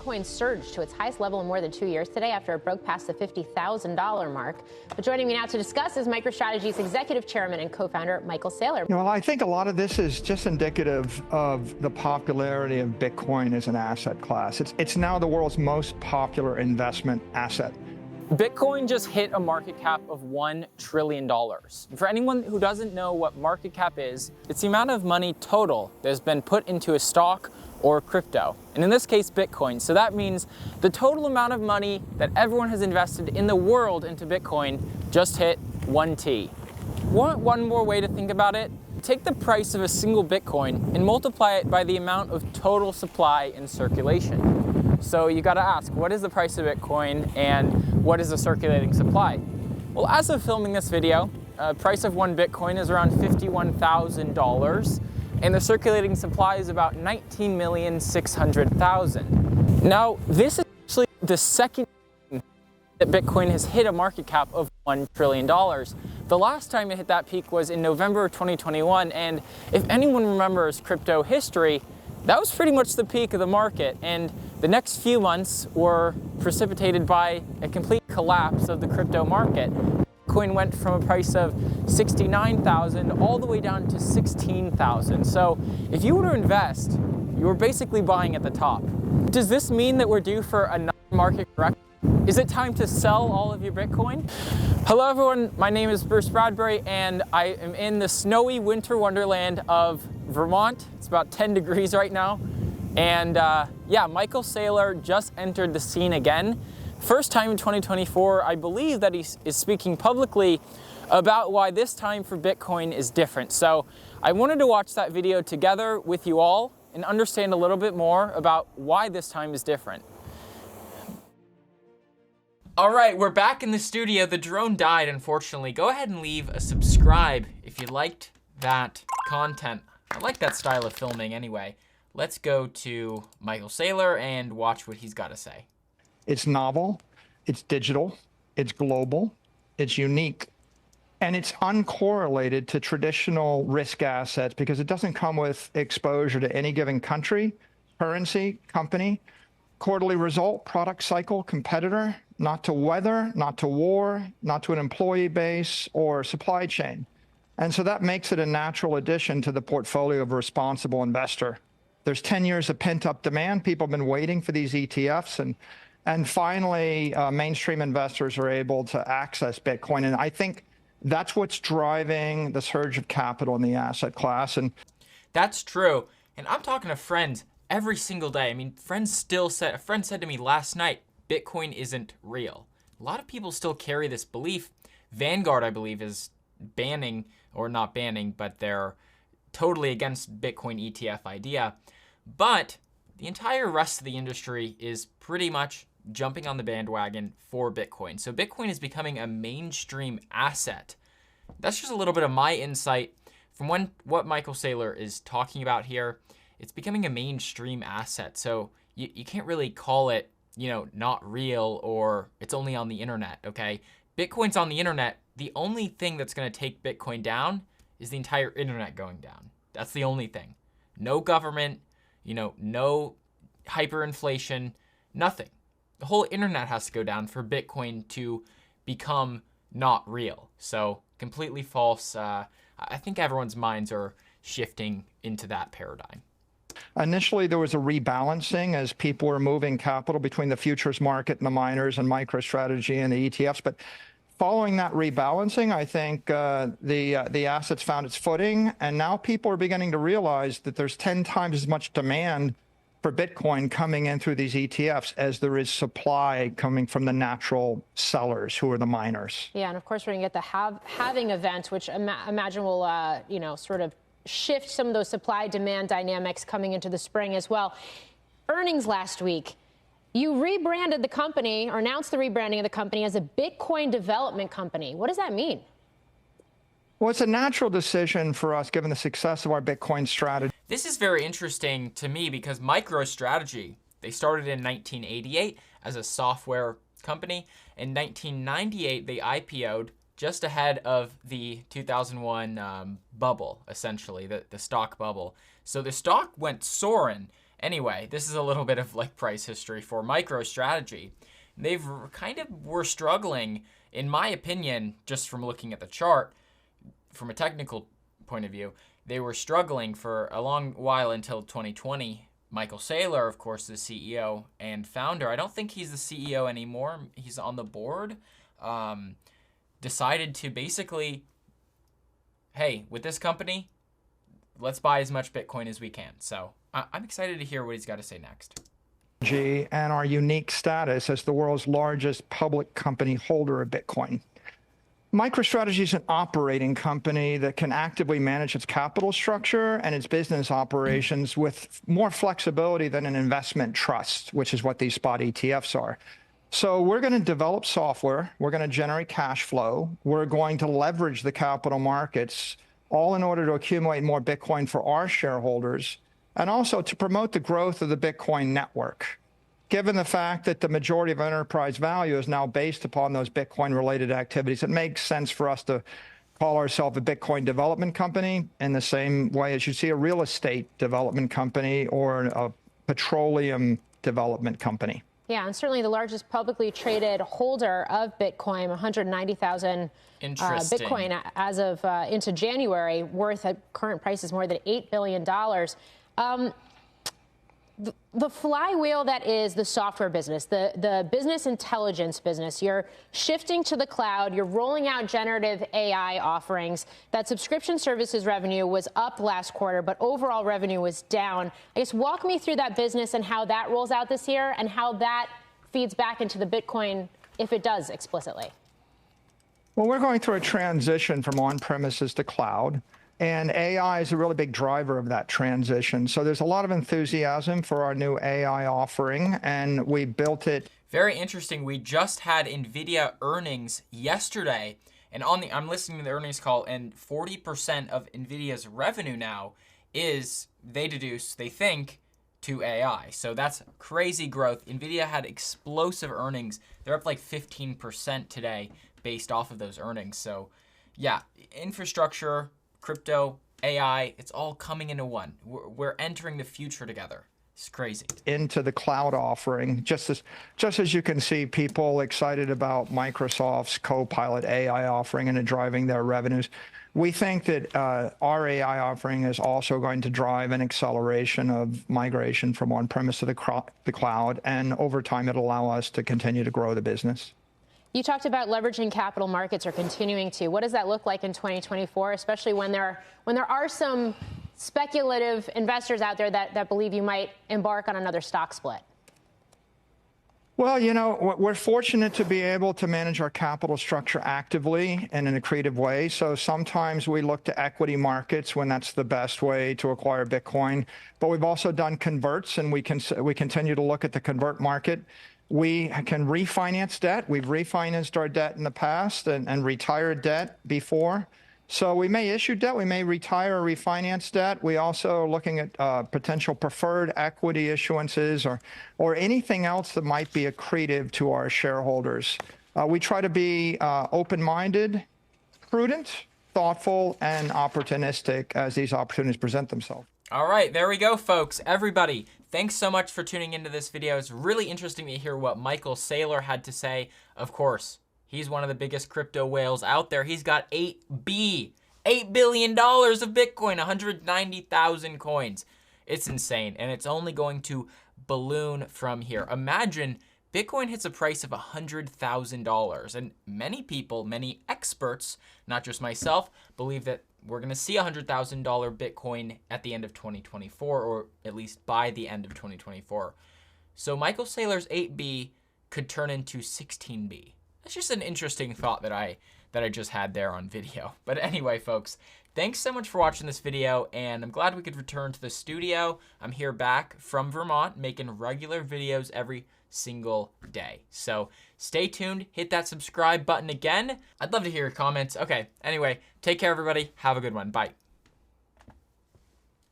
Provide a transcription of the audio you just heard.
Bitcoin surged to its highest level in more than 2 years today after it broke past the $50,000 mark. But joining me now to discuss is Microstrategy's executive chairman and co-founder, Michael Saylor. Well, I think a lot of this is just indicative of the popularity of Bitcoin as an asset class. It's now the world's most popular investment asset. Bitcoin just hit a market cap of $1 trillion. For anyone who doesn't know what market cap is, it's the amount of money total that has been put into a stock or crypto. And in this case, Bitcoin. So that means the total amount of money that everyone has invested in the world into Bitcoin just hit 1T. Want one more way to think about it? Take the price of a single Bitcoin and multiply it by the amount of total supply in circulation. So you gotta ask, what is the price of Bitcoin and what is the circulating supply? Well, as of filming this video, price of one Bitcoin is around $51,000 and the circulating supply is about 19,600,000. Now, this is actually the second time that Bitcoin has hit a market cap of $1 trillion. The last time it hit that peak was in November of 2021, and if anyone remembers crypto history, that was pretty much the peak of the market, and the next few months were precipitated by a complete collapse of the crypto market. Bitcoin went from a price of $69,000 all the way down to $16,000. So if you were to invest, you were basically buying at the top. Does this mean that we're due for another market correction? Is it time to sell all of your Bitcoin? Hello everyone, my name is Bruce Bradbury and I am in the snowy winter wonderland of Vermont. It's about 10 degrees right now. And yeah, Michael Saylor just entered the scene again. First time in 2024, I believe that he is speaking publicly about why this time for Bitcoin is different. So I wanted to watch that video together with you all and understand a little bit more about why this time is different. All right, we're back in the studio. The drone died, unfortunately. Go ahead and leave a subscribe if you liked that content. I like that style of filming anyway. Let's go to Michael Saylor and watch what he's got to say. It's novel, it's digital, it's global, it's unique, and it's uncorrelated to traditional risk assets because it doesn't come with exposure to any given country, currency, company, quarterly result, product cycle, competitor, not to weather, not to war, not to an employee base or supply chain. And so that makes it a natural addition to the portfolio of a responsible investor. There's 10 years of pent-up demand. People have been waiting for these ETFs, and finally, mainstream investors are able to access Bitcoin. And I think that's what's driving the surge of capital in the asset class. And that's true. And I'm talking to friends every single day. I mean, a friend said to me last night, Bitcoin isn't real. A lot of people still carry this belief. Vanguard, I believe, is banning, or not banning, but they're totally against Bitcoin ETF idea. But the entire rest of the industry is pretty much jumping on the bandwagon for Bitcoin. So Bitcoin is becoming a mainstream asset. That's just a little bit of my insight from what Michael Saylor is talking about here. It's becoming a mainstream asset. So you can't really call it, not real or it's only on the internet, okay? Bitcoin's on the internet. The only thing that's going to take Bitcoin down is the entire internet going down. That's the only thing. No government, no hyperinflation, nothing. The whole internet has to go down for Bitcoin to become not real. So completely false. I think everyone's minds are shifting into that paradigm. initially, there was a rebalancing as people were moving capital between the futures market and the miners and Microstrategy and the ETFs. But following that rebalancing, I think the assets found its footing, and now people are beginning to realize that there's 10 times as much demand for Bitcoin coming in through these ETFs as there is supply coming from the natural sellers, who are the miners. Yeah, and of course we're going to get the halving event, which imagine will sort of shift some of those supply-demand dynamics coming into the spring as well. Earnings last week. You rebranded the company, or announced the rebranding of the company as a Bitcoin development company. What does that mean? Well, it's a natural decision for us, given the success of our Bitcoin strategy. This is very interesting to me because Microstrategy, they started in 1988 as a software company. In 1998, they IPO'd just ahead of the 2001 bubble, essentially, the stock bubble. So the stock went soaring. Anyway, this is a little bit of like price history for Microstrategy. They've kind of were struggling, in my opinion, just from looking at the chart, from a technical point of view, they were struggling for a long while until 2020. Michael Saylor, of course, the CEO and founder, I don't think he's the CEO anymore, he's on the board, decided to basically, hey, with this company, let's buy as much Bitcoin as we can. So I'm excited to hear what he's got to say next. And our unique status as the world's largest public company holder of Bitcoin. MicroStrategy is an operating company that can actively manage its capital structure and its business operations with more flexibility than an investment trust, which is what these spot ETFs are. So we're going to develop software. We're going to generate cash flow. We're going to leverage the capital markets, all in order to accumulate more Bitcoin for our shareholders, and also to promote the growth of the Bitcoin network. Given the fact that the majority of enterprise value is now based upon those Bitcoin-related activities, it makes sense for us to call ourselves a Bitcoin development company in the same way as you see a real estate development company or a petroleum development company. Yeah, and certainly the largest publicly traded holder of Bitcoin, 190,000 Bitcoin as of into January, worth at current prices more than $8 billion. The flywheel that is the software business, the business intelligence business, you're shifting to the cloud, you're rolling out generative AI offerings. That subscription services revenue was up last quarter, but overall revenue was down. I guess walk me through that business and how that rolls out this year and how that feeds back into the Bitcoin, if it does explicitly. Well, we're going through a transition from on-premises to cloud. And AI is a really big driver of that transition. So there's a lot of enthusiasm for our new AI offering, and we built it. Very interesting. We just had NVIDIA earnings yesterday, and I'm listening to the earnings call, and 40% of NVIDIA's revenue now is, they think, to AI. So that's crazy growth. NVIDIA had explosive earnings. They're up like 15% today based off of those earnings. So yeah, infrastructure, crypto, AI, it's all coming into one. We're entering the future together. It's crazy. Into the cloud offering, just as you can see people excited about Microsoft's Copilot AI offering and driving their revenues, we think that our AI offering is also going to drive an acceleration of migration from on-premise to the cloud, and over time it'll allow us to continue to grow the business. You talked about leveraging capital markets or continuing to. What does that look like in 2024, especially when there are some speculative investors out there that believe you might embark on another stock split? Well, you know, we're fortunate to be able to manage our capital structure actively and in a creative way. So sometimes we look to equity markets when that's the best way to acquire Bitcoin. But we've also done converts, and we continue to look at the convert market. We can refinance debt. We've refinanced our debt in the past and retired debt before. So we may issue debt, we may retire or refinance debt. We also are looking at potential preferred equity issuances or anything else that might be accretive to our shareholders. We try to be open-minded, prudent, thoughtful, and opportunistic as these opportunities present themselves. All right, there we go, folks. Everybody, thanks so much for tuning into this video. It's really interesting to hear what Michael Saylor had to say. Of course, he's one of the biggest crypto whales out there. He's got $8 billion of Bitcoin, 190,000 coins. It's insane, and it's only going to balloon from here. Imagine Bitcoin hits a price of $100,000, and many people, many experts, not just myself, believe that we're going to see $100,000 Bitcoin at the end of 2024, or at least by the end of 2024. So Michael Saylor's 8B could turn into 16B. That's just an interesting thought that I just had there on video. But anyway, folks, thanks so much for watching this video, and I'm glad we could return to the studio. I'm here back from Vermont making regular videos every single day. So stay tuned, hit that subscribe button again. I'd love to hear your comments. Okay, anyway, take care everybody. Have a good one. Bye.